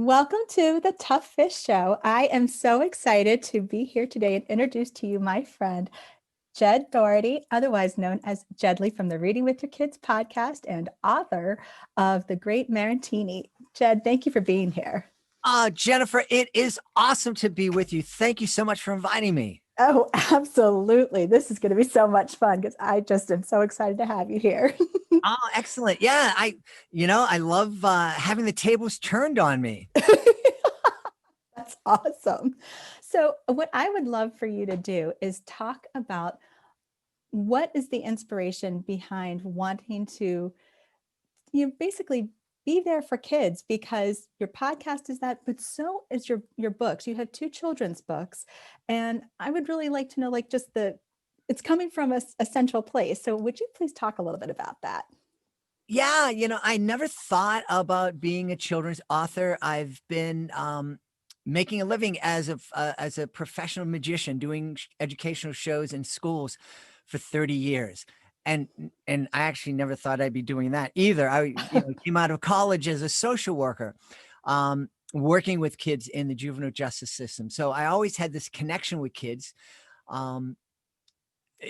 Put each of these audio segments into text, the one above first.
Welcome to the TufFish Show. I am so excited to be here today and introduce to you my friend, Jed Doherty, otherwise known as Jedlie from the Reading with Your Kids podcast and author of the Great Maritini. Jed, thank you for being here. Jennifer, it is awesome to be with you. Thank you so much for inviting me. Oh, absolutely. This is going to be so much fun because I just am so excited to have you here. Oh, excellent. Yeah, I love having the tables turned on me. That's awesome. So, what I would love for you to do is talk about what is the inspiration behind wanting to basically be there for kids, because your podcast is that, but so is your books. You have two children's books, and I would really like to know, like, just it's coming from a central place. So would you please talk a little bit about that? Yeah, I never thought about being a children's author. I've been making a living as a professional magician, doing educational shows in schools for 30 years. And I actually never thought I'd be doing that either. I came out of college as a social worker, working with kids in the juvenile justice system. So I always had this connection with kids. Um,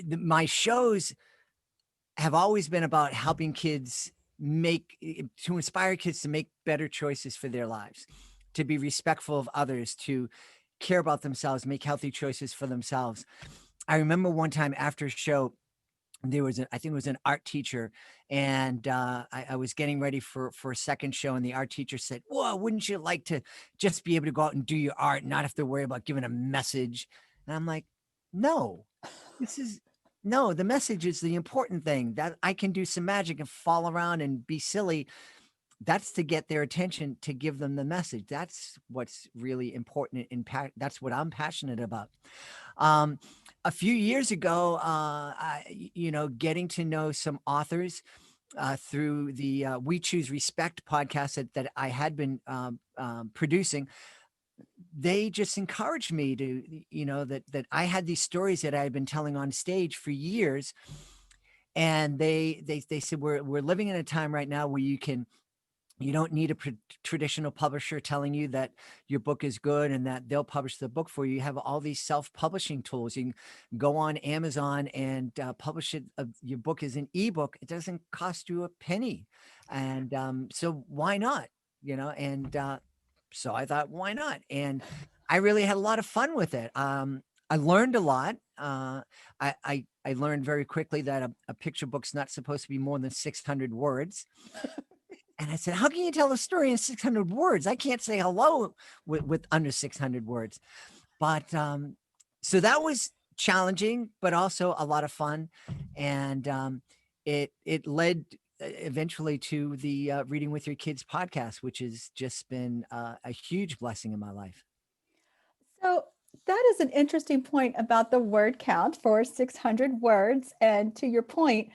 my shows have always been about helping kids to inspire kids to make better choices for their lives, to be respectful of others, to care about themselves, make healthy choices for themselves. I remember one time after a show, I think it was an art teacher, and I was getting ready for a second show, and the art teacher said, "Whoa, wouldn't you like to just be able to go out and do your art, and not have to worry about giving a message?" And I'm like, "No, this is no, the message is the important thing. That I can do some magic and fall around and be silly. That's to get their attention, to give them the message. That's what's really important. That's what I'm passionate about." Um, a few years ago, getting to know some authors through the We Choose Respect podcast that I had been producing, they just encouraged me to, that I had these stories that I had been telling on stage for years. And they said, we're living in a time right now where you don't need a traditional publisher telling you that your book is good and that they'll publish the book for you. You have all these self-publishing tools. You can go on Amazon and publish it. Your book is an ebook. It doesn't cost you a penny. And so why not? And so I thought, why not? And I really had a lot of fun with it. I learned a lot. I learned very quickly that a picture book's not supposed to be more than 600 words. And I said, "How can you tell a story in 600 words? I can't say hello with under 600 words." But so that was challenging, but also a lot of fun. And it led eventually to the Reading with Your Kids podcast, which has just been a huge blessing in my life. So that is an interesting point about the word count for 600 words. And to your point,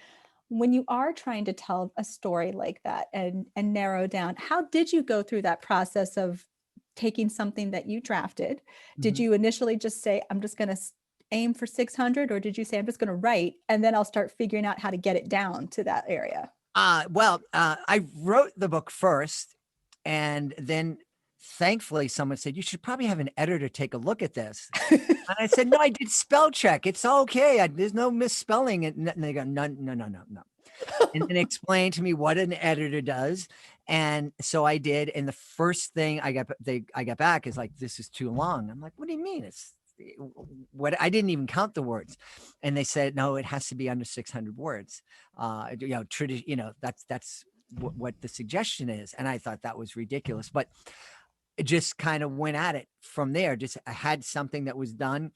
when you are trying to tell a story like that and narrow down, how did you go through that process of taking something that you drafted? Did Mhm. you initially just say, I'm just going to aim for 600, or did you say, I'm just going to write and then I'll start figuring out how to get it down to that area? I wrote the book first, and then thankfully someone said, "You should probably have an editor take a look at this." And I said, "No, I did spell check. It's okay. There's no misspelling." And they go, "No, no, no, no, no." And then explain to me what an editor does. And so I did. And the first thing I got back is like, "This is too long." I'm like, "What do you mean? It's what?" I didn't even count the words. And they said, "No, it has to be under 600 words." That's what the suggestion is. And I thought that was ridiculous, but it just kind of went at it from there. Just I had something that was done,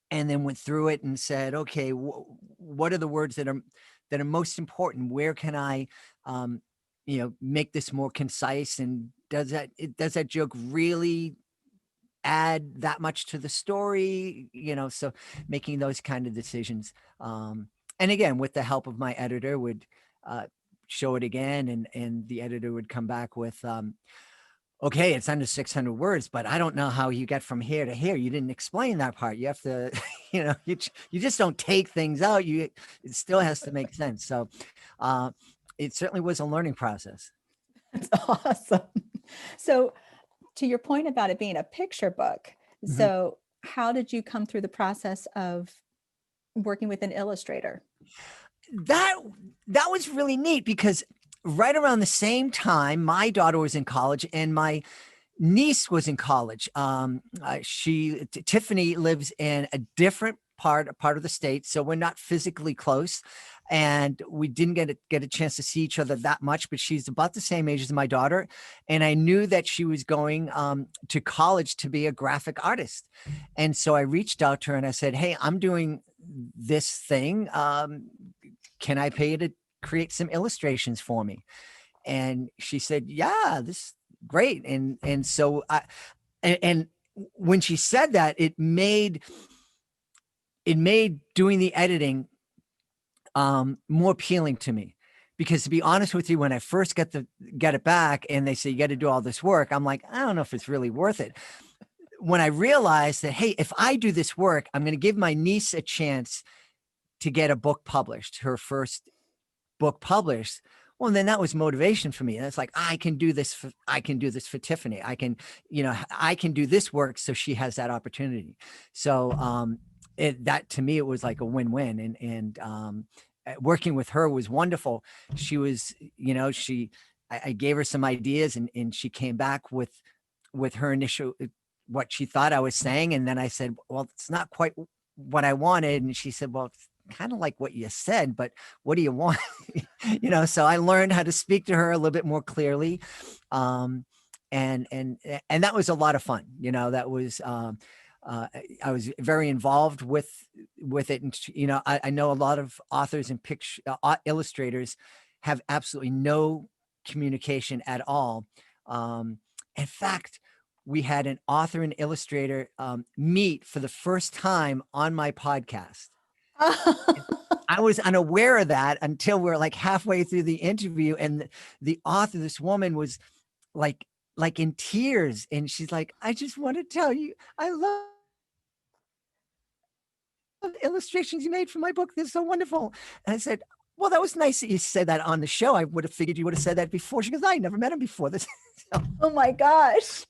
and then went through it and said, "Okay, what are the words that are most important? Where can I, make this more concise? And does that joke really add that much to the story?" So making those kind of decisions. And again, with the help of my editor, would uh, show it again, and the editor would come back with, "Okay, it's under 600 words, but I don't know how you get from here to here. You didn't explain that part. You have to, you just don't take things out. It still has to make sense." So it certainly was a learning process. That's awesome. So to your point about it being a picture book, Mhm. so how did you come through the process of working with an illustrator? That that was really neat because right around the same time, my daughter was in college and my niece was in college. Tiffany lives in a different part of the state, so we're not physically close, and we didn't get a chance to see each other that much. But she's about the same age as my daughter, and I knew that she was going to college to be a graphic artist, and so I reached out to her and I said, "Hey, I'm doing this thing. Can I pay you to create some illustrations for me?" And she said, "Yeah, this great." And so and when she said that, it made doing the editing more appealing to me. Because to be honest with you, when I first get it back and they say you got to do all this work, I'm like, I don't know if it's really worth it. When I realized that, hey, if I do this work, I'm going to give my niece a chance to get a book published, her first book published. Well, then that was motivation for me. That's like, I can do this for Tiffany. I can do this work. So she has that opportunity. So, that to me, it was like a win-win. And working with her was wonderful. She was, I gave her some ideas and she came back with her initial, what she thought I was saying. And then I said, well, it's not quite what I wanted. And she said, well, it's kind of like what you said, but what do you want? So I learned how to speak to her a little bit more clearly. Um, and that was a lot of fun. That was, I was very involved with it. And, I know a lot of authors and picture illustrators have absolutely no communication at all. In fact, we had an author and illustrator meet for the first time on my podcast. I was unaware of that until we're like halfway through the interview, and the author, this woman, was like in tears, and she's like, "I just want to tell you, I love the illustrations you made for my book. They're so wonderful." And I said, "Well, that was nice that you said that on the show. I would have figured you would have said that before." She goes, "I never met him before this." so, Oh my gosh.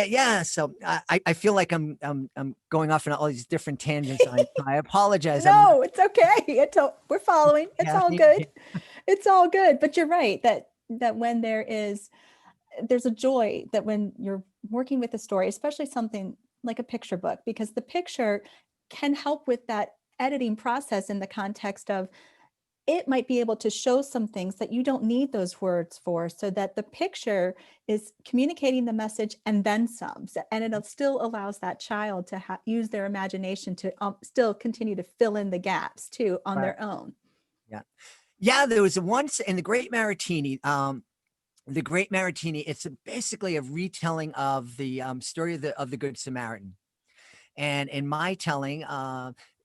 yeah, so I feel like I'm going off on all these different tangents. I apologize. No, it's okay. We're following. It's Yeah, all good. It's all good. But you're right that when there's a joy that when you're working with a story, especially something like a picture book, because the picture can help with that editing process in the context of it might be able to show some things that you don't need those words for, so that the picture is communicating the message and then some. And it still allows that child to use their imagination to still continue to fill in the gaps too on right. their own. Yeah. Yeah, there was once in the Great Maritini. The Great Maritini, it's basically a retelling of the story of the Good Samaritan. And in my telling,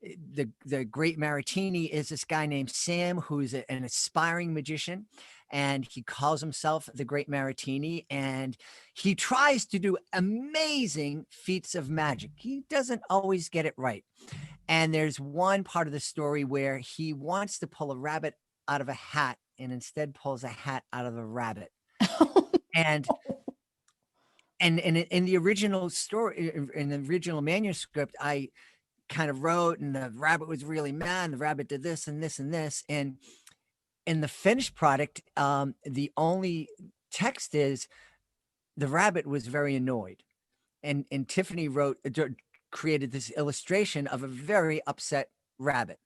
the Great Maritini is this guy named Sam, who's an aspiring magician, and he calls himself the Great Maritini, and he tries to do amazing feats of magic. He doesn't always get it right. And there's one part of the story where he wants to pull a rabbit out of a hat and instead pulls a hat out of a rabbit. And in the original story, in the original manuscript, I kind of wrote, and the rabbit was really mad, and the rabbit did this and this and this. And in the finished product, the only text is the rabbit was very annoyed. And Tiffany created this illustration of a very upset rabbit.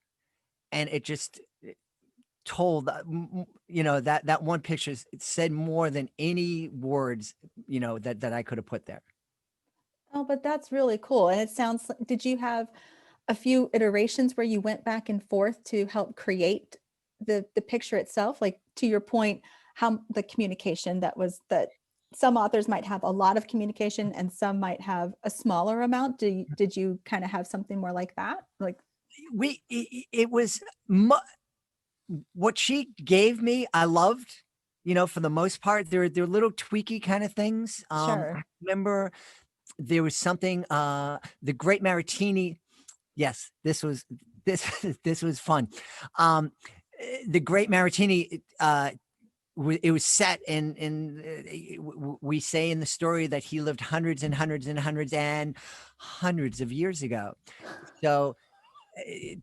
And it just told, that one picture said more than any words, that I could have put there. Oh, but that's really cool. And it sounds like, did you have a few iterations where you went back and forth to help create the picture itself? Like to your point, how the communication that some authors might have a lot of communication and some might have a smaller amount. Did you kind of have something more like that? Like, It was what she gave me, I loved, for the most part. There were little tweaky kind of things. I sure. remember there was something, the Great Maritini. Yes, this this was fun. The Great Maritini it was set we say in the story that he lived hundreds and hundreds and hundreds and hundreds of years ago. So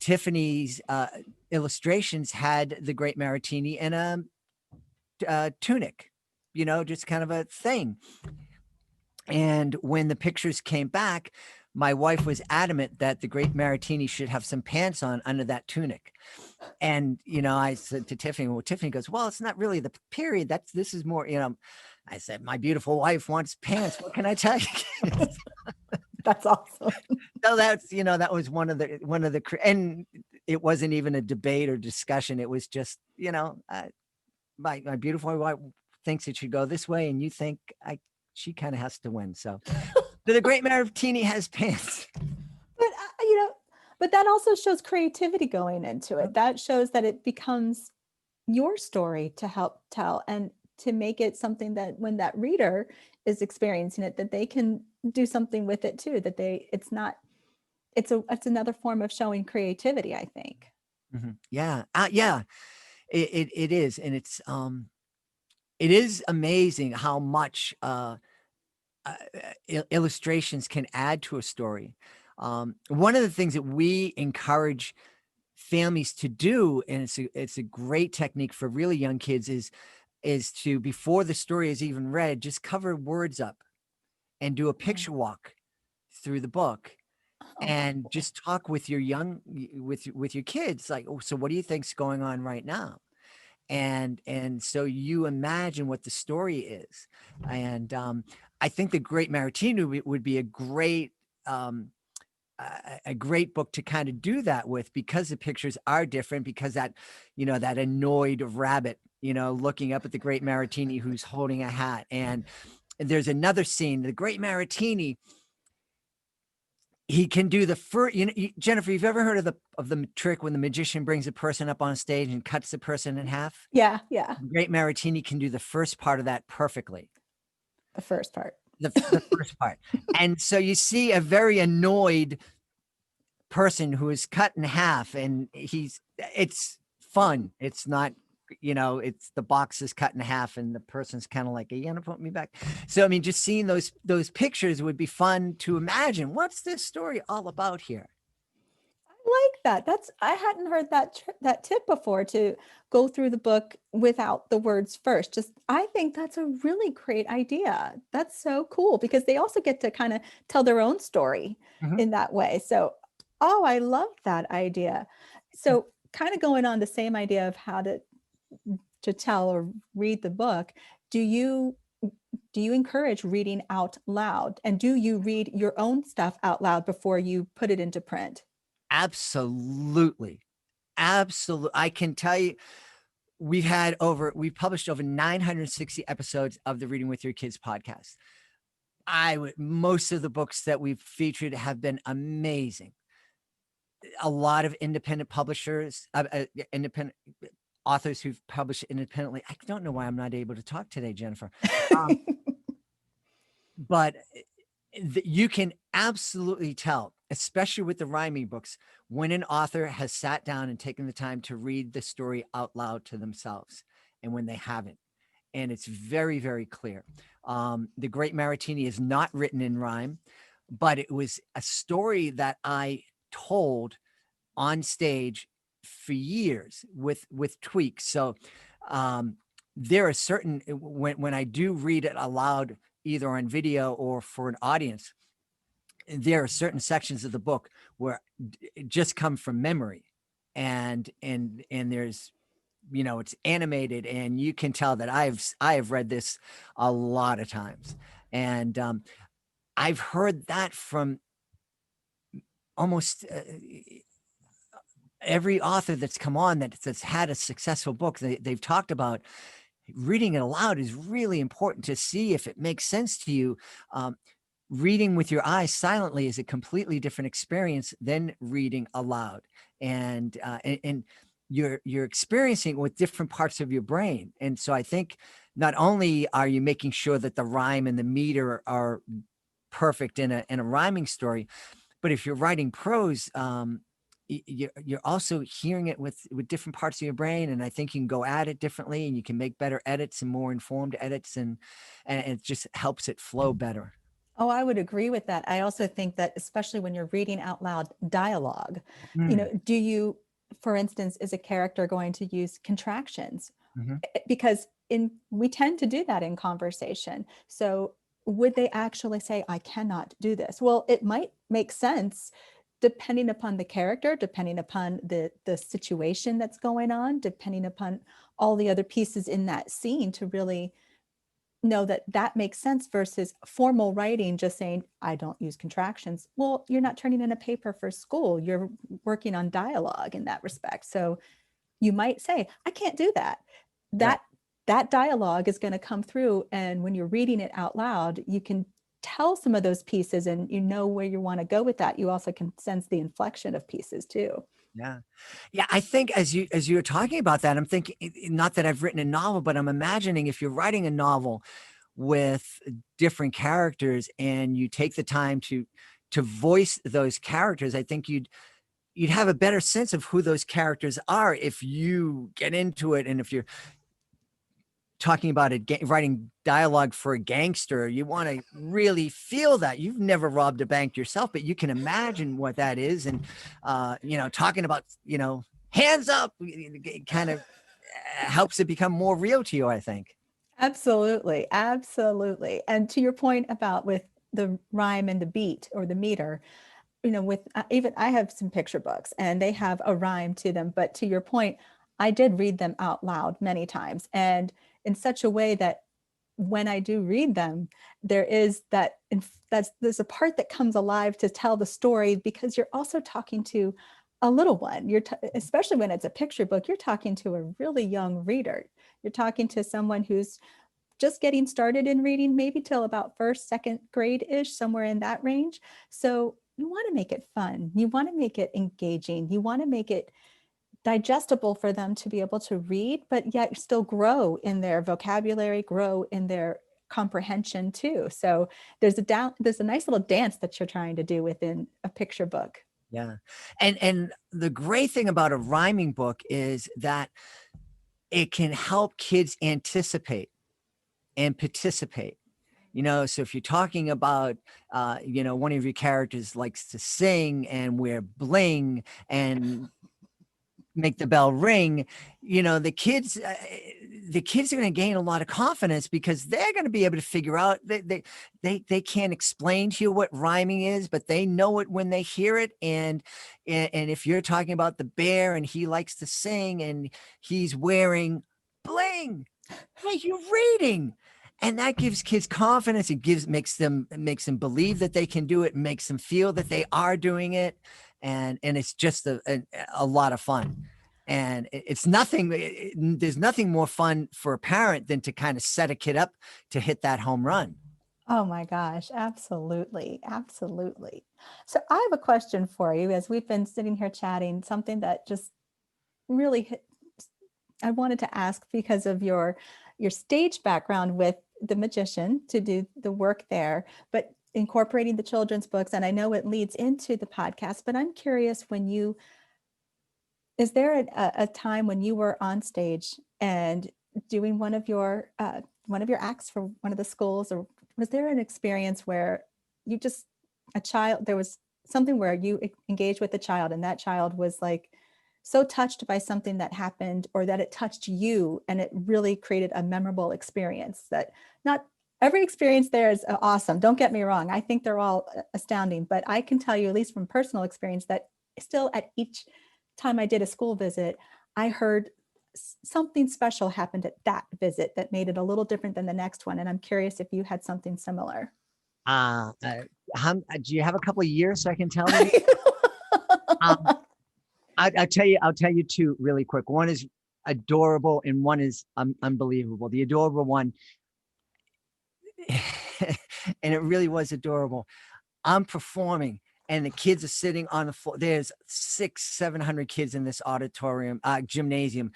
Tiffany's illustrations had the Great Maritini in a tunic, just kind of a thing. And when the pictures came back, my wife was adamant that the Great Maritini should have some pants on under that tunic. And, I said to Tiffany, well, Tiffany goes, well, it's not really the period. This is more, I said, my beautiful wife wants pants. What can I tell you? That's awesome. So that's, that was one of the, and it wasn't even a debate or discussion. It was just, my beautiful wife thinks it should go this way. And you think she kind of has to win. So the Great Maritini has pants. But, but that also shows creativity going into it. That shows that it becomes your story to help tell and to make it something that when that reader is experiencing it, that they can do something with it too, that it's another form of showing creativity, I think. Mm-hmm. Yeah. Yeah, it is. And it is amazing how much, illustrations can add to a story. One of the things that we encourage families to do, and it's a great technique for really young kids, is to, before the story is even read, just cover words up and do a picture walk through the book. And just talk with your with your kids, like, oh, so what do you think's going on right now? And so you imagine what the story is. And I think the Great Maritini would be a great book to kind of do that with, because the pictures are different, because that annoyed rabbit, looking up at the Great Maritini who's holding a hat. And there's another scene, the Great Maritini, he can do the first, Jennifer, you've ever heard of the trick when the magician brings a person up on stage and cuts the person in half? Yeah. Yeah. The Great Maritini can do the first part of that perfectly. The first part. The first part. And so you see a very annoyed person who is cut in half, and it's fun. It's not, it's the box is cut in half and the person's kind of like, are you gonna put me back? So, I mean, just seeing those pictures would be fun to imagine. What's this story all about here? I like that. I hadn't heard that tip before, to go through the book without the words first. I think that's a really great idea. That's so cool, because they also get to kind of tell their own story in that way. So, I love that idea. So, kind of going on the same idea of how to tell or read the book, do you encourage reading out loud? And do you read your own stuff out loud before you put it into print? Absolutely. I can tell you, we've published over 960 episodes of the Reading with Your Kids podcast. Most of the books that we've featured have been amazing. A lot of independent publishers, independent authors who've published independently. I don't know why I'm not able to talk today, Jennifer. But you can absolutely tell, especially with the rhyming books, when an author has sat down and taken the time to read the story out loud to themselves, and when they haven't. And it's very, very clear. The Great Maritini is not written in rhyme, but it was a story that I told on stage for years with tweaks. So there are certain, when I do read it aloud, either on video or for an audience, there are certain sections of the book where it just come from memory, and there's, it's animated, and you can tell that I have read this a lot of times, and I've heard that from almost every author that's come on that's had a successful book. They've talked about reading it aloud is really important to see if it makes sense to you. Reading with your eyes silently is a completely different experience than reading aloud, and you're experiencing with different parts of your brain. And so I think not only are you making sure that the rhyme and the meter are perfect in a rhyming story, but if you're writing prose, you're also hearing it with different parts of your brain, and I think you can go at it differently, and you can make better edits and more informed edits, and it just helps it flow better. Oh, I would agree with that. I also think that especially when you're reading out loud dialogue, Mm, do you, for instance, is a character going to use contractions? mhm. Because in we tend to do that in conversation. So would they actually say, I cannot do this? Well, it might make sense depending upon the character, depending upon the situation that's going on, depending upon all the other pieces in that scene to really know that that makes sense versus formal writing just saying I don't use contractions. Well, you're not turning in a paper for school, you're working on dialogue in that respect. So you might say I can't do that. Right. That dialogue is going to come through, and when you're reading it out loud you can tell some of those pieces and you know where you want to go with that. You also can sense the inflection of pieces too. Yeah. Yeah, I think as you were talking about that, I'm thinking, not that I've written a novel, but I'm imagining if you're writing a novel with different characters and you take the time to voice those characters, I think you'd have a better sense of who those characters are if you get into it. And if you're talking about writing dialogue for a gangster, you want to really feel that. You've never robbed a bank yourself, but you can imagine what that is. And talking about, hands up, it kind of helps it become more real to you, I think. Absolutely, absolutely. And to your point about with the rhyme and the beat or the meter, with even I have some picture books and they have a rhyme to them, but to your point, I did read them out loud many times and in such a way that when I do read them, there is there's a part that comes alive to tell the story because you're also talking to a little one. Especially when it's a picture book, you're talking to a really young reader. You're talking to someone who's just getting started in reading, maybe till about first, second grade ish, somewhere in that range. So you want to make it fun. You want to make it engaging. You want to make it digestible for them to be able to read, but yet still grow in their vocabulary, grow in their comprehension too. So there's a nice little dance that you're trying to do within a picture book. Yeah. And the great thing about a rhyming book is that it can help kids anticipate and participate. So if you're talking about, one of your characters likes to sing and wear bling and make the bell ring, the kids are going to gain a lot of confidence because they're going to be able to figure out they can't explain to you what rhyming is, but they know it when they hear it. And if you're talking about the bear and he likes to sing and he's wearing bling, hey, you're reading. And that gives kids confidence. It makes them believe that they can do it, makes them feel that they are doing it. And it's just a lot of fun. And it's nothing, there's nothing more fun for a parent than to kind of set a kid up to hit that home run. Oh my gosh, absolutely. Absolutely. So I have a question for you as we've been sitting here chatting, something that just really I wanted to ask because of your stage background with the magician to do the work there, but incorporating the children's books. And I know it leads into the podcast, but I'm curious is there a time when you were on stage and doing one of your acts for one of the schools, or was there an experience where you just there was something where you engaged with a child and that child was like so touched by something that happened or that it touched you and it really created a memorable experience? That not every experience there is awesome, don't get me wrong, I think they're all astounding, but I can tell you at least from personal experience that still at each time I did a school visit, I heard something special happened at that visit that made it a little different than the next one. And I'm curious if you had something similar. Uh, uh, do you have a couple of years so I can tell maybe? Um, I'll tell you two really quick. One is adorable and one is unbelievable. The adorable one, and it really was adorable. I'm performing and the kids are sitting on the floor. There's 700 kids in this auditorium, gymnasium,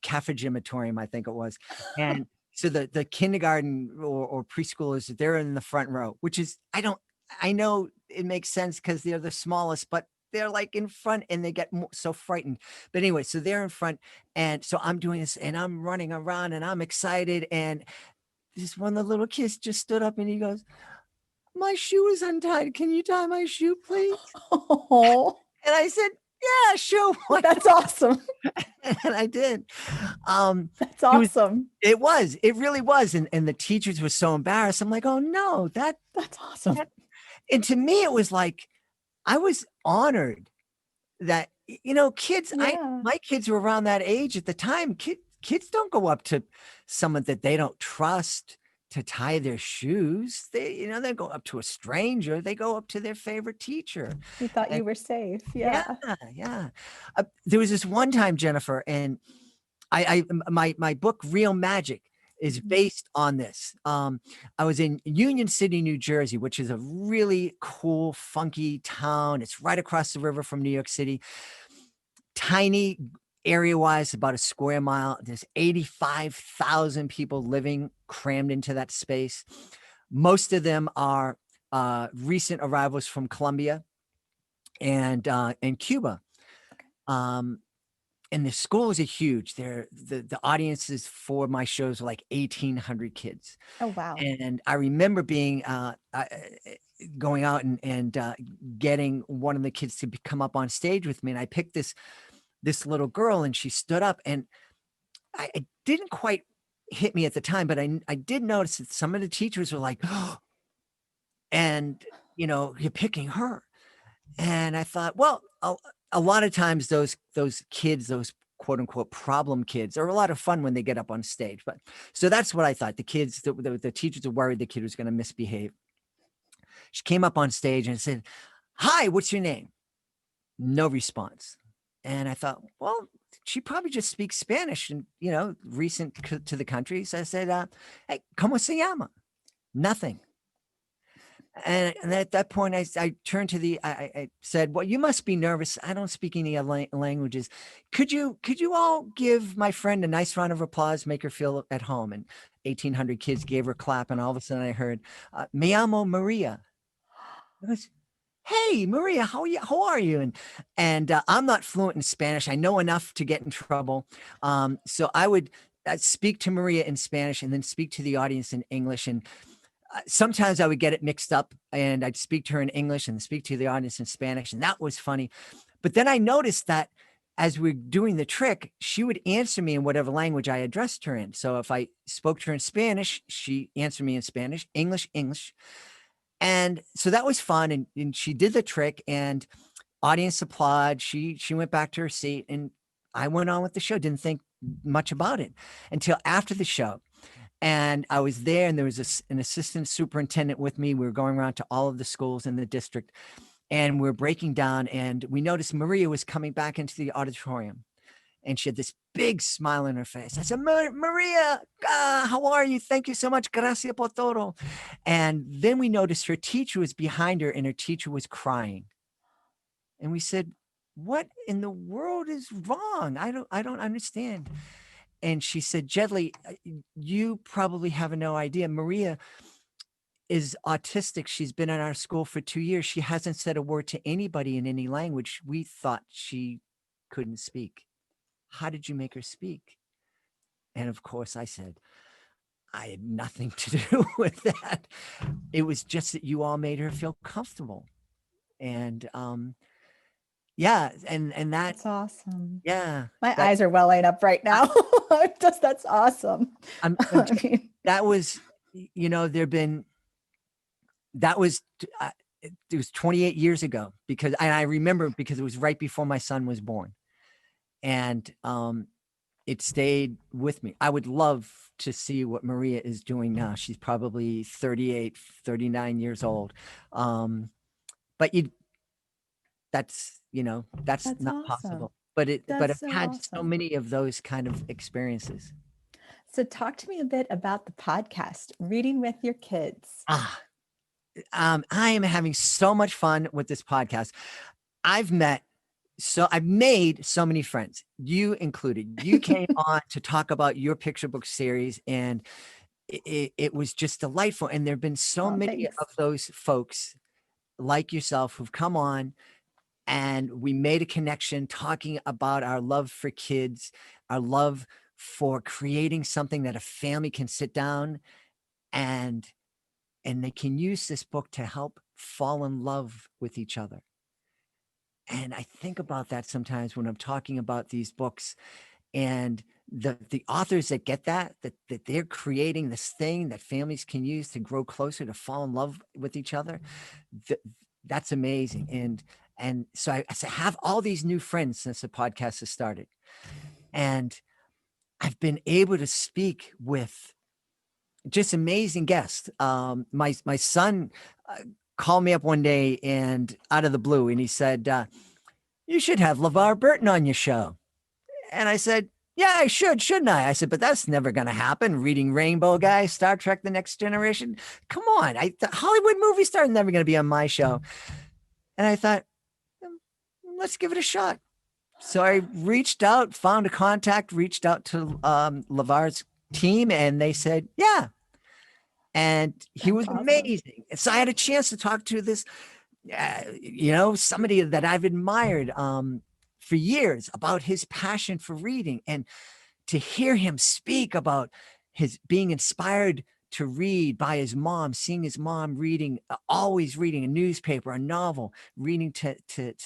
cafe gymatorium, I think it was. And so the kindergarten or preschoolers, they're in the front row, which is, I know it makes sense because they're the smallest, but they're like in front and they get so frightened. But anyway, so they're in front. And so I'm doing this and I'm running around and I'm excited. And this one of the little kids just stood up and he goes, "My shoe is untied. Can you tie my shoe, please?" Oh, And I said, "Yeah, sure. Why that's awesome. not?" And I did. Um, That's it was, awesome. it really was. And the teachers were so embarrassed. I'm like, "Oh no, That's awesome. that," and to me, it was like, I was honored that, kids, Yeah. my kids were around that age at the time. Kids don't go up to someone that they don't trust to tie their shoes. They go up to a stranger. They go up to their favorite teacher. You thought And you were safe. yeah, Yeah. yeah. There was this one time, Jennifer, and my book Real Magic is Mhm. based on this. I was in Union City, New Jersey, which is a really cool, funky town. It's right across the river from New York City. Tiny area-wise, about a square mile. There's 85,000 people living crammed into that space. Most of them are recent arrivals from Colombia and Cuba. Okay. And the schools are huge. The audiences for my shows are like 1,800 kids. Oh, wow. And I remember being going out and getting one of the kids to come up on stage with me. And I picked this little girl, and she stood up, and it didn't quite hit me at the time, but I did notice that some of the teachers were like, "Oh," and you're picking her. And I thought, well, a lot of times those kids, those quote unquote problem kids, are a lot of fun when they get up on stage. But so that's what I thought. The kids, the teachers were worried the kid was going to misbehave. She came up on stage and said, "Hi, what's your name?" No response. And I thought, well, she probably just speaks Spanish and, recent to the country. So I said, "Hey, ¿cómo se llama?" Nothing. And at that point, I turned to I said, "Well, you must be nervous. I don't speak any languages. Could you all give my friend a nice round of applause, make her feel at home?" And 1,800 kids gave her a clap. And all of a sudden I heard, "Me llamo Maria." I goes, "Hey, Maria, how are you? How are you?" And I'm not fluent in Spanish. I know enough to get in trouble. So I would speak to Maria in Spanish and then speak to the audience in English. And sometimes I would get it mixed up, and I'd speak to her in English and speak to the audience in Spanish. And that was funny. But then I noticed that as we're doing the trick, she would answer me in whatever language I addressed her in. So if I spoke to her in Spanish, she answered me in Spanish, English, English. And so that was fun. And she did the trick, and audience applaud. She went back to her seat, and I went on with the show. Didn't think much about it until after the show. And I was there, and there was an assistant superintendent with me. We were going around to all of the schools in the district, and we're breaking down, and we noticed Maria was coming back into the auditorium, and she had this big smile on her face. I said, "Maria, how are you? Thank you so much. Gracias por todo." And then we noticed her teacher was behind her, and her teacher was crying. And we said, "What in the world is wrong? I don't understand." And she said, "Jedlie, you probably have no idea. Maria is autistic. She's been in our school for 2 years. She hasn't said a word to anybody in any language. We thought she couldn't speak. How did you make her speak?" And of course I said, "I had nothing to do with that. It was just that you all made her feel comfortable." And yeah, and that, That's awesome. yeah, My that eyes are welling up right now. That's awesome. I'm I mean, that was, there've been, that was it was 28 years ago, because and I remember because it was right before my son was born. And it stayed with me. I would love to see what Maria is doing now. She's probably 38, 39 years old. But that's that's not awesome. possible. But That's I've so had so awesome. many of those kind of experiences. So talk to me a bit about the podcast, Reading with Your Kids. Ah, I am having so much fun with this podcast. I've made so many friends, you included. You came on to talk about your picture book series, and it was just delightful. And there have been so Oh, many thanks. of those folks like yourself who've come on And we made a connection talking about our love for kids, our love for creating something that a family can sit down and they can use this book to help fall in love with each other. And I think about that sometimes when I'm talking about these books, and the authors that get that they're creating this thing that families can use to grow closer, to fall in love with each other. That's amazing. And so I have all these new friends since the podcast has started, and I've been able to speak with just amazing guests. My son called me up one day and out of the blue, and he said, "You should have LeVar Burton on your show." And I said, "Yeah, I should, shouldn't I?" I said, "But that's never going to happen. Reading Rainbow Guy, Star Trek: The Next Generation. Come on, the Hollywood movie star is never going to be on my show." And I thought, let's give it a shot. So I reached out, found a contact, reached out to LeVar's team, and they said, "Yeah." And he was awesome. amazing. So I had a chance to talk to this, somebody that I've admired for years, about his passion for reading, and to hear him speak about his being inspired to read by his mom, seeing his mom reading, always reading a newspaper, a novel, reading to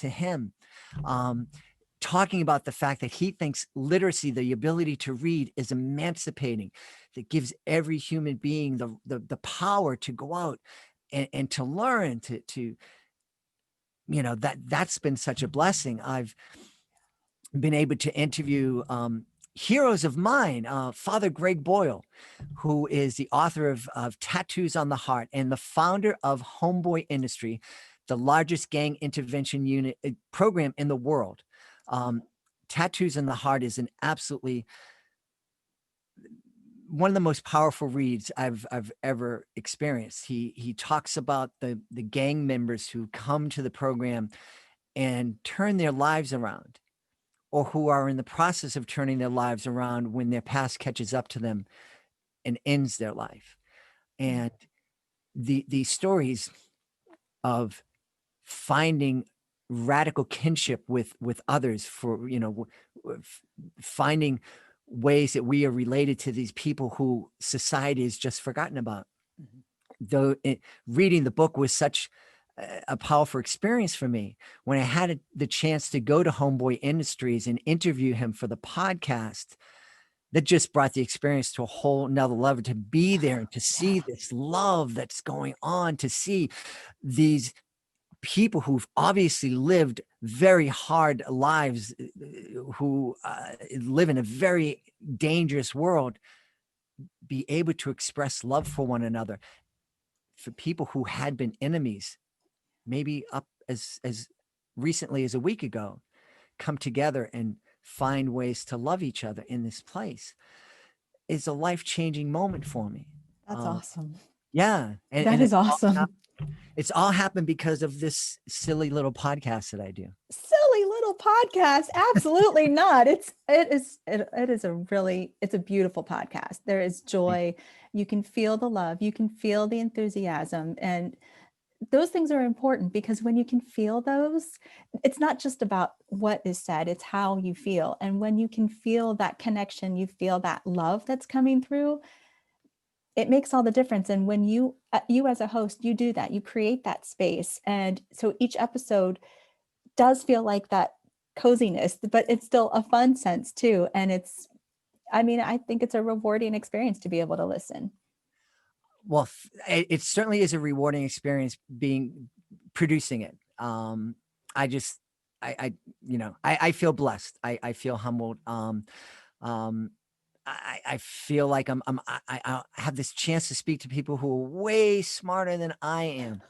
him. Talking about the fact that he thinks literacy, the ability to read, is emancipating, that gives every human being the power to go out and to learn, to that's been such a blessing. I've been able to interview heroes of mine, Father Greg Boyle, who is the author of Tattoos on the Heart and the founder of Homeboy Industry, the largest gang intervention unit program in the world. Tattoos on the Heart is an absolutely one of the most powerful reads I've ever experienced. He talks about the gang members who come to the program and turn their lives around, or who are in the process of turning their lives around when their past catches up to them and ends their life. And the stories of finding radical kinship with others, for finding ways that we are related to these people who society has just forgotten about. Though reading the book was such a powerful experience for me, when I had the chance to go to Homeboy Industries and interview him for the podcast, that just brought the experience to a whole nother level, to be there and to see this love that's going on, to see these people who've obviously lived very hard lives, who live in a very dangerous world, be able to express love for one another, for people who had been enemies, maybe up as recently as a week ago, come together and find ways to love each other in this place, is a life-changing moment for me. That's awesome. Yeah. That is awesome. It's all happened because of this silly little podcast that I do. Silly little podcast. Absolutely not. It is a beautiful podcast. There is joy. You can feel the love, you can feel the enthusiasm, and those things are important, because when you can feel those, it's not just about what is said, it's how you feel. And when you can feel that connection, you feel that love that's coming through, it makes all the difference. And when you as a host, you do that, you create that space. And so each episode does feel like that coziness, but it's still a fun sense too. And I think it's a rewarding experience to be able to listen. Well, it certainly is a rewarding experience producing it. I just, I feel blessed. I feel humbled. I feel like I have this chance to speak to people who are way smarter than I am.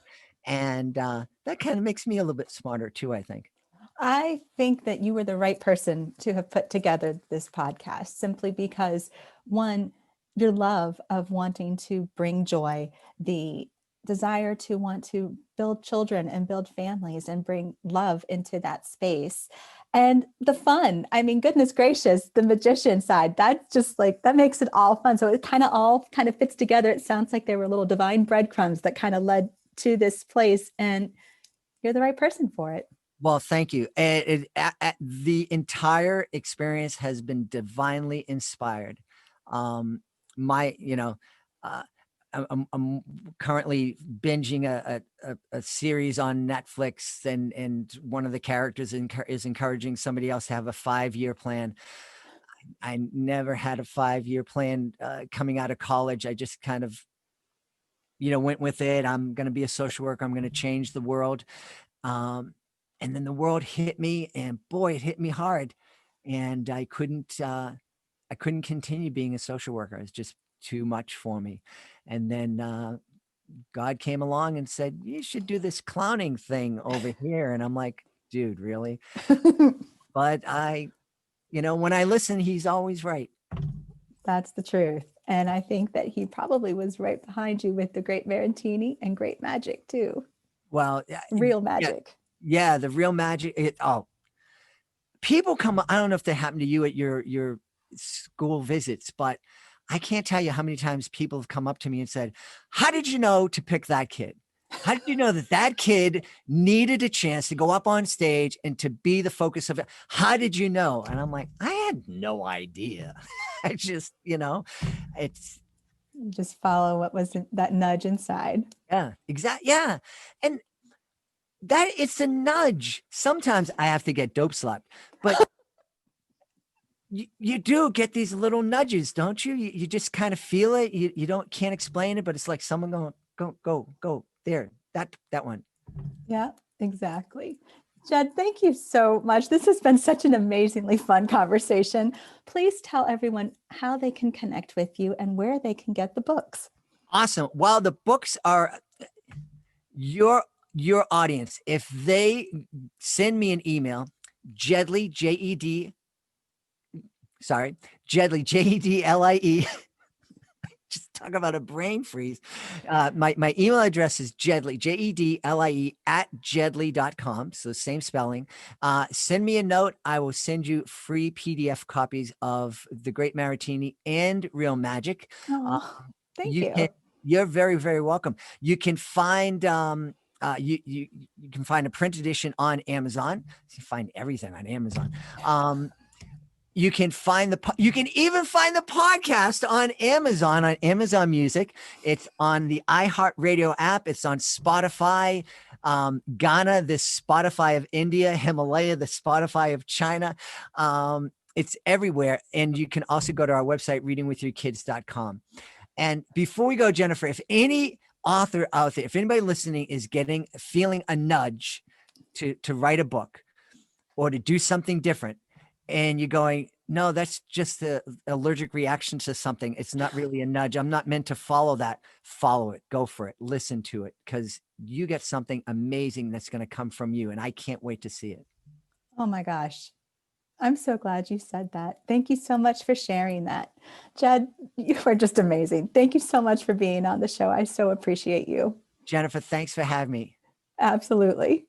And that kind of makes me a little bit smarter too, I think. I think that you were the right person to have put together this podcast, simply because, one, your love of wanting to bring joy, the desire to want to build children and build families and bring love into that space, and the fun. I mean, goodness gracious, the magician side, that's just like, that makes it all fun. So it all kind of fits together. It sounds like there were little divine breadcrumbs that kind of led to this place, and you're the right person for it. Well, thank you. The entire experience has been divinely inspired. Um, my, you know, uh, I'm currently binging a series on Netflix, and one of the characters is encouraging somebody else to have a 5-year plan. I never had a 5-year plan coming out of college. I just kind of, went with it. I'm going to be a social worker. I'm going to change the world. Um, and then the world hit me, and boy, it hit me hard. And I couldn't continue being a social worker. It was just too much for me. And then God came along and said, "You should do this clowning thing over here." And I'm like, "Dude, really?" But when I listen, he's always right. That's the truth. And I think that he probably was right behind you with the Great Maritini and Great Magic too. Well, Real yeah, magic. yeah, the real magic. People come. I don't know if that happened to you at your school visits, but I can't tell you how many times people have come up to me and said, "How did you know to pick that kid? How did you know that kid needed a chance to go up on stage and to be the focus of it? How did you know?" And I'm like, I had no idea. I just, it's Just follow what was that nudge inside. yeah, exactly. Yeah. And that it's a nudge. Sometimes I have to get dope slapped, but you do get these little nudges, don't you? You just kind of feel it. You can't explain it, but it's like someone going, go there, that one. Yeah, exactly. Jed, thank you so much. This has been such an amazingly fun conversation. Please tell everyone how they can connect with you and where they can get the books. Awesome. Well, the books are your audience. If they send me an email, Jedlie, Jedlie, Jedlie. Just talk about a brain freeze. My email address is Jedlie, Jedlie @jedlie.com. So same spelling. Send me a note. I will send you free PDF copies of The Great Maritini and Real Magic. Oh, thank You you. you're very, very welcome. You can find you can find a print edition on Amazon. You find everything on Amazon. You can even find the podcast on Amazon Music. It's on the iHeartRadio app. It's on Spotify, Ghana, the Spotify of India, Himalaya, the Spotify of China. It's everywhere. And you can also go to our website, readingwithyourkids.com. And before we go, Jennifer, if any author out there, if anybody listening is feeling a nudge to write a book or to do something different, and you're going, "No, that's just an allergic reaction to something. It's not really a nudge. I'm not meant to follow that." Follow it. Go for it. Listen to it, because you get something amazing that's going to come from you. And I can't wait to see it. Oh my gosh. I'm so glad you said that. Thank you so much for sharing that. Jed, you are just amazing. Thank you so much for being on the show. I so appreciate you. Jennifer, thanks for having me. Absolutely.